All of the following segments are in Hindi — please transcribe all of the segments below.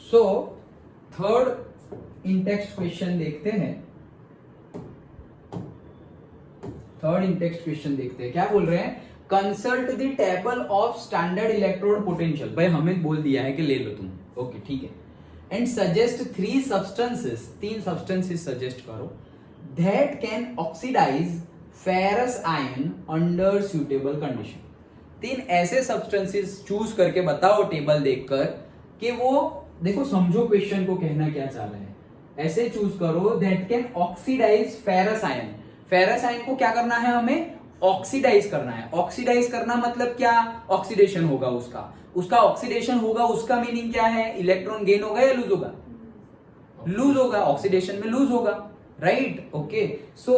सो थर्ड इंटेक्स्ट क्वेश्चन देखते हैं। क्या बोल रहे हैं? Consult the table of standard electrode potential. भाई हमें बोल दिया है कि ले लो तुम, ओके ठीक है। And suggest 3 substances, 3 substances suggest करो that can oxidise ferrous ion under suitable condition. 3 ऐसे सब्सटेंसेस चूज करके बताओ टेबल देखकर कि वो, देखो समझो क्वेश्चन को कहना क्या चाह रहे हैं। ऐसे चूज करो that can oxidise ferrous ion. Ferrous ion को क्या करना है? हमें ऑक्सीडाइज करना है। ऑक्सीडाइज करना मतलब क्या? ऑक्सीडेशन होगा उसका ऑक्सीडेशन होगा। उसका मीनिंग क्या है? इलेक्ट्रॉन गेन होगा या लूज होगा? लूज होगा, ऑक्सीडेशन में लूज होगा, राइट? ओके, सो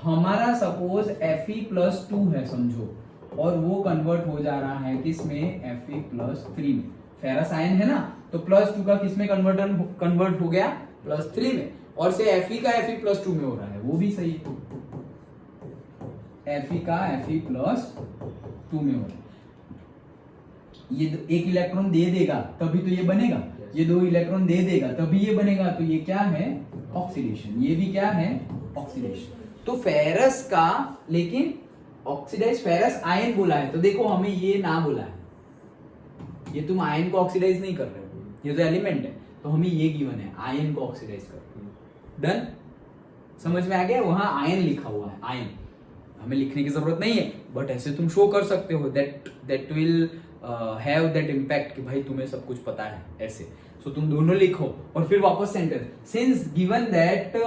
हमारा सपोज Fe+2 है समझो, और वो कन्वर्ट हो जा रहा है किसमें? Fe+3 में। फेरस आयन है ना, तो +2 का किसमें कन्वर्ट हो गया? +3 में। और से Fe का Fe+2 में हो रहा है, वो भी सही है। Fe का Fe+2 में हो रहा है। ये एक इलेक्ट्रॉन दे देगा तभी तो ये बनेगा, ये 2 इलेक्ट्रॉन दे देगा तभी ये बनेगा। तो ये क्या है? ऑक्सीडेशन। ये भी क्या है? ऑक्सीडेशन। तो फेरस का, लेकिन ऑक्सीडाइज फेरस आयन बोला है, तो देखो हमें ये ना बोला है, ये तुम आयन को ऑक्सीडाइज नहीं कर रहे हो, ये तो एलिमेंट है, तो हमें ये गिवन है आयन को ऑक्सीडाइज कर। डन? समझ में आ गया? वहां आयन लिखा हुआ है, आयन, हमें लिखने की जरूरत नहीं है, बट ऐसे तुम शो कर सकते हो that will have that impact कि भाई तुम्हें सब कुछ पता है ऐसे। सो तुम दोनों लिखो और फिर वापस sentence, since given that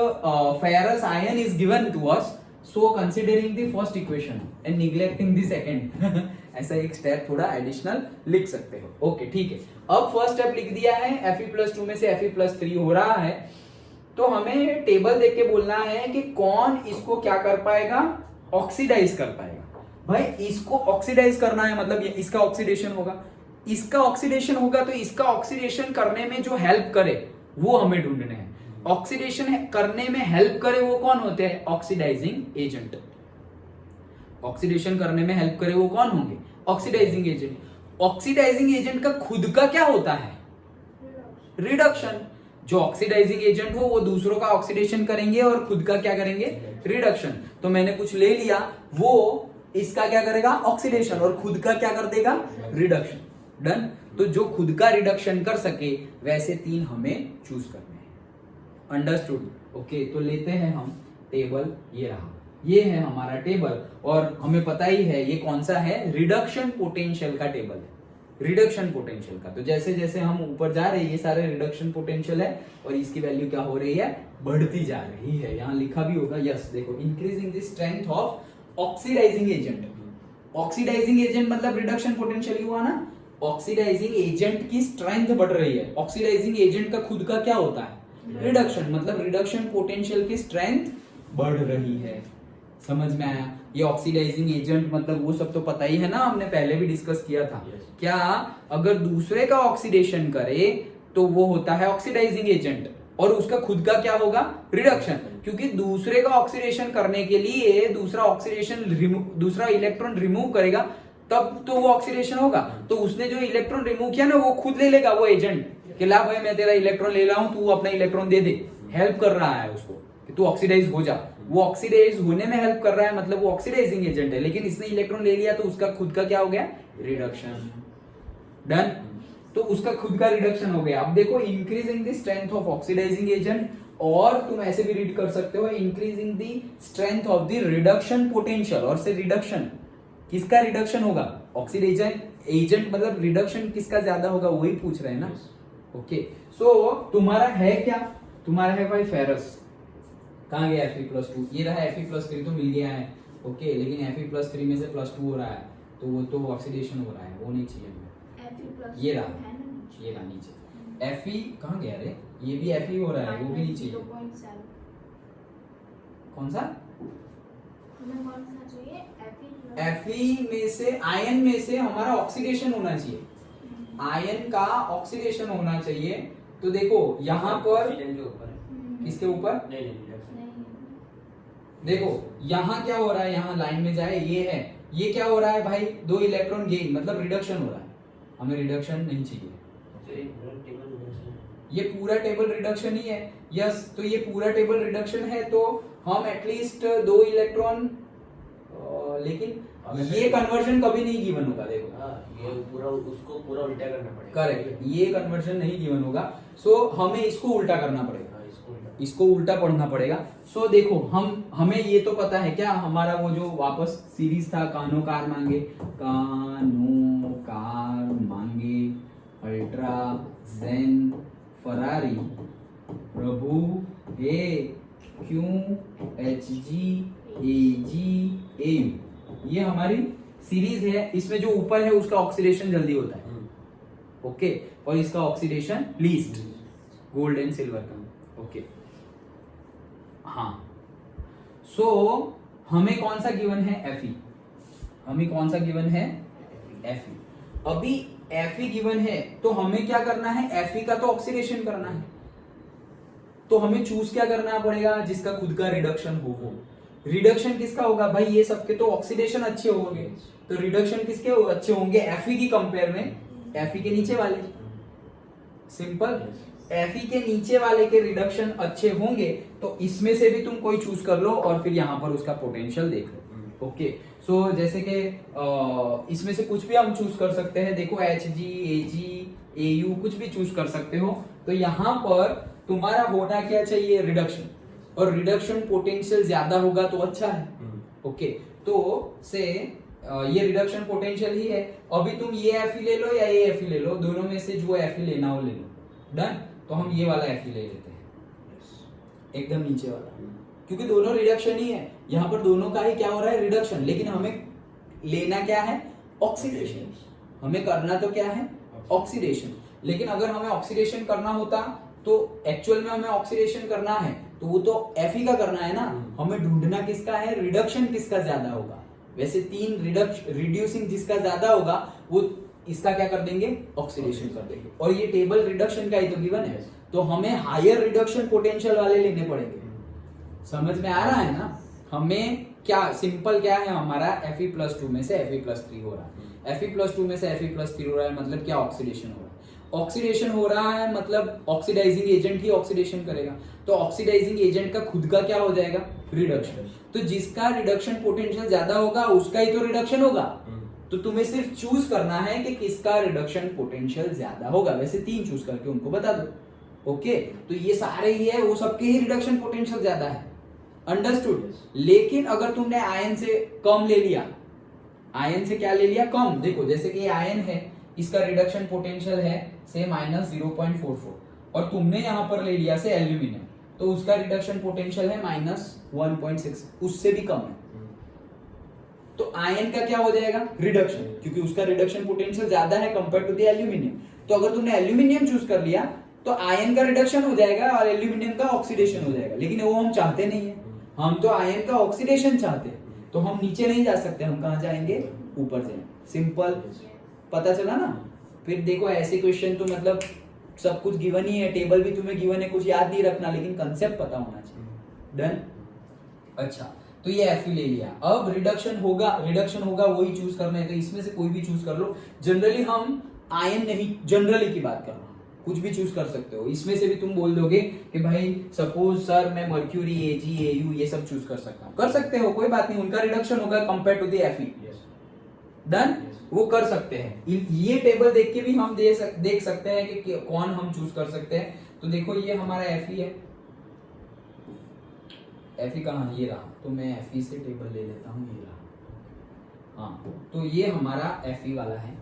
ferrous ion is given to us, so considering the first equation and neglecting the second. ऐसा एक स्टेप थोड़ा एडिशनल लिख सकते हो। ओके ठीक है, अब फर्स्ट स्टेप लिख दिया है, Fe+2 में से Fe+3 हो रहा है, तो हमें टेबल देख के बोलना है कि कौन इसको क्या कर पाएगा? ऑक्सीडाइज कर पाएगा। भाई इसको ऑक्सीडाइज करना है मतलब इसका ऑक्सीडेशन होगा, इसका ऑक्सीडेशन होगा, तो इसका ऑक्सीडेशन करने में जो हेल्प करे वो हमें ढूंढने हैं। ऑक्सीडेशन करने में हेल्प करे वो कौन होते हैं? Oxidising agent. ऑक्सीडेशन करने में हेल्प करे वो कौन होंगे? Oxidising agent. ऑक्सीडाइजिंग एजेंट का खुद का क्या होता है? रिडक्शन। जो ऑक्सीडाइजिंग एजेंट हो वो दूसरों का ऑक्सीडेशन करेंगे और खुद का क्या करेंगे? रिडक्शन। तो मैंने कुछ ले लिया, वो इसका क्या करेगा? ऑक्सीडेशन, और खुद का क्या कर देगा? रिडक्शन। डन? तो जो खुद का रिडक्शन कर सके वैसे 3 हमें चूज करने हैं। अंडरस्टूड? ओके, तो लेते हैं हम टेबल, ये रहा, ये है हमारा टेबल, और हमें पता ही है ये कौन सा है? रिडक्शन पोटेंशियल का टेबल है, रिडक्शन पोटेंशियल का। तो जैसे जैसे हम ऊपर जा रहे हैं ये सारे रिडक्शन पोटेंशियल है, और इसकी वैल्यू क्या हो रही है? बढ़ती जा रही है। यहाँ लिखा भी होगा, यस देखो, increasing the strength of oxidising agent. Oxidising agent मतलब रिडक्शन पोटेंशियल ही हुआ ना। ऑक्सीडाइजिंग एजेंट की स्ट्रेंथ बढ़ रही है। ऑक्सीडाइजिंग एजेंट का खुद का क्या होता है? रिडक्शन। मतलब रिडक्शन पोटेंशियल की स्ट्रेंथ बढ़ रही है। समझ में आया? ये ऑक्सीडाइजिंग एजेंट मतलब वो सब तो पता ही है ना, हमने पहले भी डिस्कस किया था। क्या अगर दूसरे का ऑक्सीडेशन करे तो वो होता है ऑक्सीडाइजिंग एजेंट, और उसका खुद का क्या होगा? रिडक्शन। क्योंकि दूसरे का ऑक्सीडेशन करने के लिए दूसरा इलेक्ट्रॉन रिमूव करेगा तब तो वो ऑक्सीडेशन होगा। तो उसने जो इलेक्ट्रॉन रिमूव किया ना वो खुद ले लेगा, वो एजेंट, कि ला भाई मैं तेरा इलेक्ट्रॉन ले रहा हूं, तू अपना इलेक्ट्रॉन दे दे। हेल्प कर रहा है उसको कि तू ऑक्सीडाइज हो जा। वो ऑक्सीडाइज होने में हेल्प कर रहा है, मतलब वो ऑक्सीडाइजिंग एजेंट है। लेकिन इसने इलेक्ट्रॉन ले लिया तो उसका खुद का क्या हो गया? रिडक्शन। डन? तो उसका खुद का रिडक्शन हो गया। अब देखो, increasing the strength of oxidising agent, और तुम ऐसे भी रीड कर सकते हो increasing the strength of the reduction potential. और से रिडक्शन, किसका रिडक्शन होगा? ऑक्सीडाइजिंग एजेंट, मतलब रिडक्शन किसका ज्यादा होगा वही पूछ रहे हैं ना। ओके, सो तुम्हारा है क्या? तुम्हारा है भाई फेरस। कहां गया Fe+2? ये रहा Fe+3 तो मिल गया है। ओके, लेकिन Fe+3 में से +2 हो रहा है, तो वो तो ऑक्सीडेशन हो रहा है, वो नहीं चाहिए हमें। ये रहा नीचे Fe कहां गया रे? ये भी Fe हो रहा है, वो भी नहीं चाहिए। कौन सा Fe में से? आयन में से हमारा ऑक्सीडेशन होना चाहिए, आयन का ऑक्सीडेशन होना चाहिए। तो देखो यहाँ पर किसके ऊपर? देखो यहाँ क्या हो रहा है, यहाँ लाइन में जाए, ये है, ये क्या हो रहा है भाई? 2 इलेक्ट्रॉन गेन, मतलब रिडक्शन हो रहा है। हमें रिडक्शन नहीं चाहिए, ये पूरा टेबल रिडक्शन ही है। यस, तो ये पूरा टेबल रिडक्शन है, तो हम एटलीस्ट 2 इलेक्ट्रॉन, लेकिन ये कन्वर्जन कभी नहीं गिवन होगा। देखो ये पूरा उसको पूरा उल्टा करना पड़ेगा। करेक्ट, ये कन्वर्जन नहीं गिवन होगा, सो हमें इसको उल्टा करना पड़ेगा, इसको उल्टा पढ़ना पड़ेगा। सो देखो हमें ये तो पता है क्या, हमारा वो जो वापस सीरीज था, कानो कार मांगे, अल्ट्रा, जेन, फरारी, प्रभु, A, Q, H G, A G, A U, ये हमारी सीरीज है। इसमें जो ऊपर है उसका ऑक्सीडेशन जल्दी होता है, ओके, और इसका oxidation least, gold and silver का, ओके। हाँ, सो हमें कौन सा गिवन है, Fe। हमें कौन सा गिवन है, Fe। अभी Fe गिवन है, तो हमें क्या करना है, Fe का तो ऑक्सीडेशन करना है, तो हमें चूज क्या करना पड़ेगा, जिसका खुद का रिडक्शन हो। वो रिडक्शन किसका होगा भाई, ये सबके तो ऑक्सीडेशन अच्छे होंगे, तो रिडक्शन किसके अच्छे होंगे, Fe की कंपेयर में Fe के नीचे वाले, सिंपल। Fe के नीचे वाले के रिडक्शन अच्छे होंगे, तो इसमें से भी तुम कोई चूज कर लो और फिर यहाँ पर उसका पोटेंशियल देख लो, ओके। सो जैसे कि इसमें से कुछ भी हम चूज कर सकते हैं, देखो Hg, Ag, Au कुछ भी चूज कर सकते हो। तो यहाँ पर तुम्हारा होना क्या चाहिए, रिडक्शन, और रिडक्शन पोटेंशियल ज्यादा होगा तो अच्छा है, ओके। तो से ये रिडक्शन पोटेंशियल ही है। अभी तुम ये Fe ले लो या ये Fe ले लो, दोनों में से जो Fe लेना हो ले लो, डन। तो हम ये वाला Fe ले लेते हैं, एकदम नीचे वाला, क्योंकि दोनों रिडक्शन ही है, यहाँ पर दोनों का ही क्या हो रहा है, रिडक्शन। लेकिन हमें लेना क्या है, ऑक्सीडेशन। हमें करना तो क्या है, ऑक्सीडेशन। लेकिन अगर हमें ऑक्सीडेशन करना होता तो एक्चुअल में हमें ऑक्सीडेशन करना है तो वो तो Fe का करना है ना, हमें ढूंढना किसका है, रिडक्शन किसका ज्यादा होगा। वैसे 3 रिड्यूसिंग जिसका ज्यादा होगा वो इसका क्या कर देंगे, ऑक्सीडेशन कर देंगे। और ये टेबल रिडक्शन का ही तो गिवन है, तो हमें हायर रिडक्शन पोटेंशियल वाले लेने पड़ेंगे। समझ में आ रहा है ना, हमें क्या सिंपल क्या है हमारा, Fe+2 में से Fe+3 हो रहा है, Fe+2 में से Fe+3 हो रहा है, मतलब क्या, ऑक्सीडेशन हो रहा है। ऑक्सीडेशन हो रहा है मतलब ऑक्सीडाइजिंग एजेंट ही ऑक्सीडेशन करेगा, तो ऑक्सीडाइजिंग एजेंट का खुद का क्या हो जाएगा, रिडक्शन। तो जिसका रिडक्शन पोटेंशियल ज्यादा होगा उसका ही तो रिडक्शन होगा। तो तुम्हें सिर्फ चूज करना है कि किसका रिडक्शन पोटेंशियल ज्यादा होगा। वैसे 3 चूज करके उनको बता दो, ओके। तो ये सारे ही है, वो सबके ही रिडक्शन पोटेंशियल ज्यादा है, अंडरस्टूड। लेकिन अगर तुमने आयन से कम ले लिया, आयन से क्या ले लिया, कम, देखो जैसे कि आयन है, इसका रिडक्शन पोटेंशियल है से -0.44, और तुमने यहां पर ले लिया से एल्यूमिनियम, तो उसका रिडक्शन पोटेंशियल है -1.6, उससे भी कम है। तो आयन का क्या हो जाएगा, रिडक्शन, क्योंकि उसका रिडक्शन पोटेंशियल ज्यादा है कंपेयर टू द एल्यूमिनियम। तो अगर तुमने एल्यूमिनियम चूज कर लिया तो आयन का रिडक्शन हो जाएगा और एल्यूमिनियम का ऑक्सीडेशन हो जाएगा, लेकिन वो हम चाहते नहीं है, हम तो आयन का ऑक्सीडेशन चाहते हैं। तो हम नीचे नहीं जा सकते, हम कहां जाएंगे, ऊपर जाएंगे, सिंपल। पता चला ना। फिर देखो ऐसे क्वेश्चन तो मतलब सब कुछ गिवन ही है, टेबल भी तुम्हें गिवन है, कुछ याद नहीं रखना, लेकिन कंसेप्ट पता होना चाहिए, डन। अच्छा, तो ये Fe ले लिया। अब रिडक्शन होगा वही चूज करना है, तो इसमें से कोई भी चूज कर लो। जनरली हम आयन नहीं, जनरली की बात कर रहा हूं, कुछ भी चूज कर सकते हो। इसमें से भी तुम बोल दोगे कि भाई सपोज सर मैं मर्क्यूरी, Ag, Au ये सब चूज कर सकता हूं, कर सकते हो, कोई बात नहीं, उनका रिडक्शन होगा compare to the Fe, done, वो कर सकते हैं। ये टेबल देख के भी हम देख सकते हैं कि कौन हम चूज कर सकते हैं। तो देखो ये हमारा Fe है, Fe कहाँ, ये रहा, तो मैं Fe से टेबल ले लेता हूँ, ये रहा, हाँ। तो ये हमारा Fe वाला है,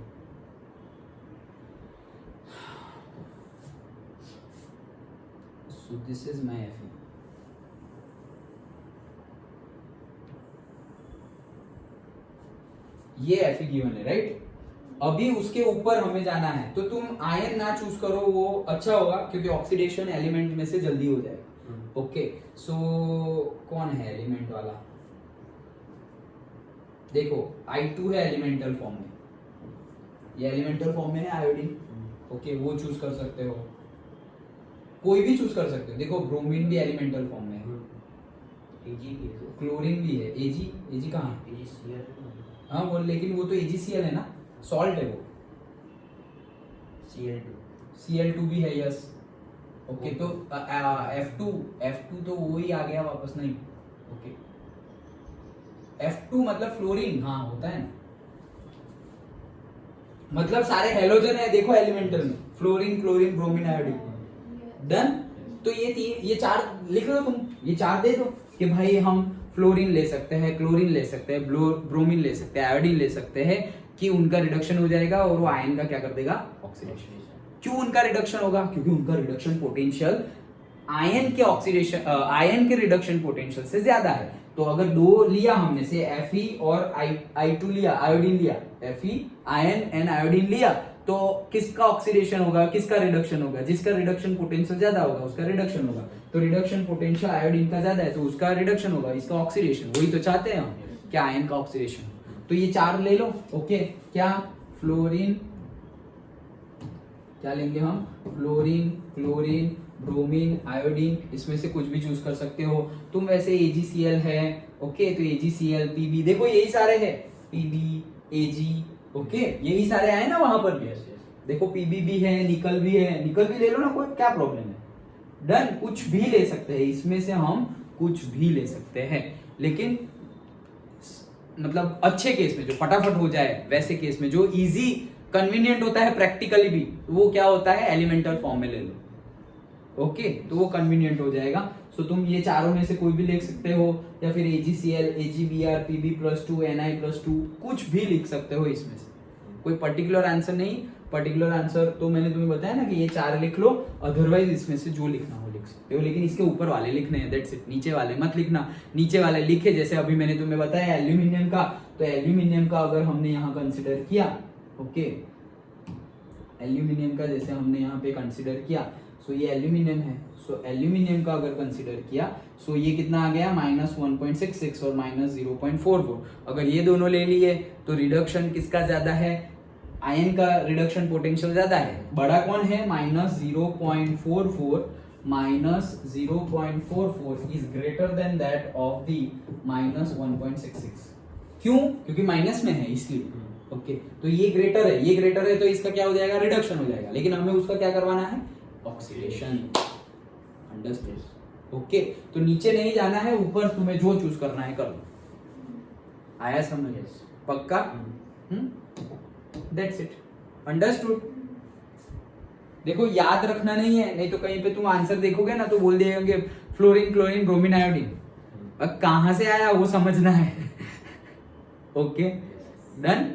so this is my Fe। ये Fe गिवन है, राइट। अभी उसके ऊपर हमें जाना है, तो तुम आयन ना चूज करो, वो अच्छा होगा, क्योंकि ऑक्सीडेशन एलिमेंट में से जल्दी हो जाएगा, ओके। सो कौन है एलिमेंट वाला, देखो I2 है एलिमेंटल फॉर्म में, ये एलिमेंटल फॉर्म में है आयोडीन, ओके, वो चूज कर सकते हो, कोई भी चूज कर सकते हो। देखो ब्रोमीन भी एलिमेंटल फॉर्म में है, क्लोरीन भी है, Ag कहाँ, हाँ वो, लेकिन वो तो AgCl है ना, सॉल्ट है वो, Cl2, Cl2 भी है, यस। ओके, तो F2 तो वो ही आ गया वापस, नहीं। ओके, F2 मतलब फ्लोरीन, हाँ होता है ना, मतलब सारे हेलोजन है देखो एलिमेंटल में, fluorine, chlorine, bromine, iodine. Done. तो ये चार लिख लो तुम, ये चार दे दो कि भाई हम फ्लोरीन ले सकते हैं, क्लोरीन ले सकते हैं, ब्रोमीन ले सकते हैं, आयोडीन ले सकते हैं, कि उनका रिडक्शन हो जाएगा और वो आयन का क्या कर देगा, ऑक्सीडेशन। क्यों उनका रिडक्शन होगा? क्योंकि उनका रिडक्शन पोटेंशियल आयन के ऑक्सीडेशन, आयन के रिडक्शन पोटेंशियल से ज्यादा है। तो अगर दो लिया हमने से Fe और I2 लिया, आयोडीन लिया, Fe आयन एंड आयोडीन लिया, तो किसका ऑक्सीडेशन होगा, किसका रिडक्शन होगा? जिसका रिडक्शन पोटेंशियल ज्यादा होगा उसका रिडक्शन होगा। तो रिडक्शन पोटेंशियल आयोडीन का ज्यादा है तो उसका रिडक्शन होगा, इसका ऑक्सीडेशन। वही तो चाहते हैं हम, क्या आयन का ऑक्सीडेशन। तो ये चार ले लो। ओके, क्या फ्लोरीन, क्या लेंगे हम, फ्लोरीन, क्लोरीन, ब्रोमीन, आयोडीन, इसमें से कुछ भी चूज कर सकते हो तुम। वैसे AgCl है, ओके, तो AgCl, Pb, देखो यही सारे हैं, Pb, Ag, ओके, यही सारे आए ना वहां पर भी। देखो Pb भी है, निकल भी है, निकल भी ले लो ना, कोई क्या प्रॉब्लम है। डन, कुछ भी ले सकते हैं इसमें से, हम कुछ भी ले सकते हैं, लेकिन मतलब अच्छे केस में जो फटाफट हो जाए, वैसे केस में जो इजी कन्वीनियंट होता है प्रैक्टिकली भी, वो क्या होता है, एलिमेंटल फॉर्म में ले लो। ओके, तो वो कन्वीनियंट हो जाएगा। सो तुम ये चारों में से कोई भी लिख सकते हो, या फिर AgCl, AgBr, Pb+2, Ni+2, कुछ भी लिख सकते हो इसमें से, कोई पर्टिकुलर आंसर नहीं। पर्टिकुलर आंसर तो मैंने तुम्हें बताया ना कि ये चार लिख लो, अदरवाइज इसमें से जो लिखना हो लिख सकते हो, लेकिन इसके ऊपर वाले लिखने हैं, दैट्स इट। नीचे वाले मत लिखना, नीचे वाले लिखे जैसे अभी मैंने तुम्हें बताया एल्यूमिनियम का, तो एल्यूमिनियम का अगर हमने यहाँ कंसिडर किया, ओके, एल्यूमिनियम का जैसे हमने यहाँ पे कंसिडर किया, सो ये एल्यूमिनियम है, सो एल्यूमिनियम का अगर कंसिडर किया, सो ये कितना आ गया, -1.66 और -0.44। अगर ये दोनों ले लिए तो रिडक्शन किसका ज्यादा है, आयन का रिडक्शन पोटेंशियल ज्यादा है। बड़ा कौन है, -0.44, -0.44 is greater than that of the -1.66। क्यों? क्योंकि माइनस में है इसलिए। ओके, तो ये ग्रेटर है, ये ग्रेटर है, तो इसका क्या हो जाएगा, रिडक्शन हो जाएगा, लेकिन हमें उसका क्या करवाना है, ऑक्सीडेशन। अंडरस्टूड? ओके, तो नीचे नहीं जाना है, ऊपर तुम्हें जो चूज करना है कर लो। आया समझ? पक्का? That's it. अंडरस्टूड? देखो याद रखना नहीं है, नहीं तो कहीं पे तुम आंसर देखोगे ना तो बोल देंगे फ्लोरीन, क्लोरीन, ब्रोमीन, आयोडीन। अब कहां से आया वो समझना है। Okay, done.